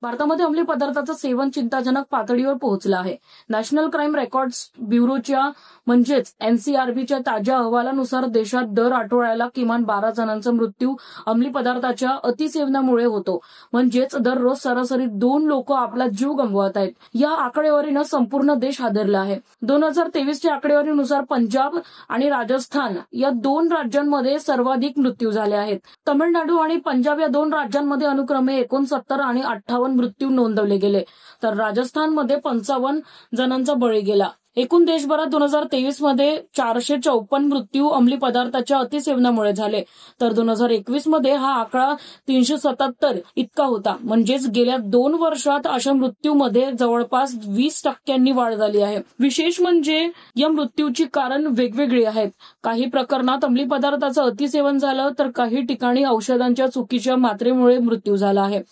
भारतामध्ये अंमली पदार्थाचं सेवन चिंताजनक पातळीवर पोहोचलं आहे. नॅशनल क्राईम रेकॉर्ड्स ब्युरोच्या म्हणजेच एनसीआरबीच्या ताज्या अहवालानुसार देशात दर आठवड्याला किमान 12 जणांचा मृत्यू अंमली पदार्थाच्या अतिसेवनामुळे होतो. म्हणजेच दररोज सरासरी 2 लोक आपला जीव गमवत आहेत. या आकडेवारीनं संपूर्ण देश हादरला आहे. 2023च्या आकडेवारीनुसार पंजाब आणि राजस्थान या 2 राज्यांमध्ये सर्वाधिक मृत्यू झाले आहेत. तमिळनाडू आणि पंजाब या 2 राज्यांमध्ये अनुक्रमे 69 आणि 58 मृत्यू नोंदवले गेले, तर राजस्थानमध्ये 55 जणांचा बळी गेला. एकूण देशभरात 2023 मध्ये 454 मृत्यू अंमली पदार्थाच्या अतिसेवनामुळे झाले, तर 2021 मध्ये हा आकडा 377 इतका होता. म्हणजेच गेल्या 2 वर्षात अशा मृत्यूमध्ये जवळपास 20% वाढ झाली आहे. विशेष म्हणजे या मृत्यूची कारण वेगवेगळी आहेत. काही प्रकरणात अंमली पदार्थाचं अतिसेवन झालं, तर काही ठिकाणी औषधांच्या चुकीच्या मात्रेमुळे मृत्यू झाला आहे.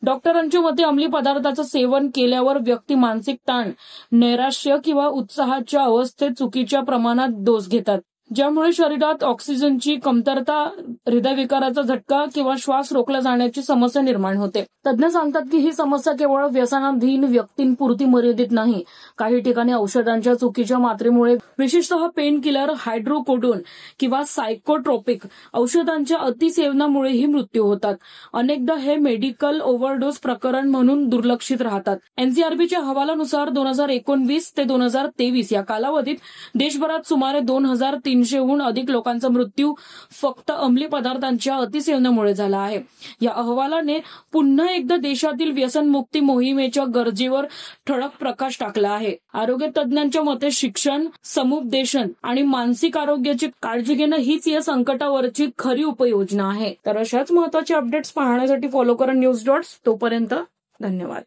डॉक्टरांच्या मते अंमली पदार्थाचं सेवन केल्यावर व्यक्ती मानसिक ताण, नैराश्य किंवा उत्साहाच्या अवस्थेत चुकीच्या प्रमाणात डोस घेतात, ज्यामुळे शरीरात ऑक्सिजनची कमतरता, हृदयविकाराचा झटका किंवा श्वास रोखला जाण्याची समस्या निर्माण होते. तज्ञ सांगतात की ही समस्या केवळ व्यसनाधीन व्यक्तींपुरती मर्यादित नाही. काही ठिकाणी औषधांच्या चुकीच्या मात्रेमुळे, विशेषतः पेन किलर, हायड्रोकोडोन किंवा सायकोट्रोपिक औषधांच्या अतिसेवनामुळेही मृत्यू होतात. अनेकदा हे मेडिकल ओव्हरडोस प्रकरण म्हणून दुर्लक्षित राहतात. एनसीआरबीच्या अहवालानुसार 2019 ते 2023 या कालावधीत देशभरात सुमारे 2300हून अधिक लोकांचा मृत्यू फक्त अंमली पदार्थांच्या अतिसेवनामुळे झाला आहे. या अहवालाने पुन्हा एकदा देशातील व्यसनमुक्ती मोहिमेच्या गरजेवर ठळक प्रकाश टाकला आहे. आरोग्य तज्ञांच्या मते शिक्षण, समुपदेशन आणि मानसिक आरोग्याची काळजी घेणं हीच या संकटावरची खरी उपाययोजना आहे. तर अशाच महत्त्वाचे अपडेट्स पाहण्यासाठी फॉलो करा न्यूज डॉट्स. तोपर्यंत धन्यवाद.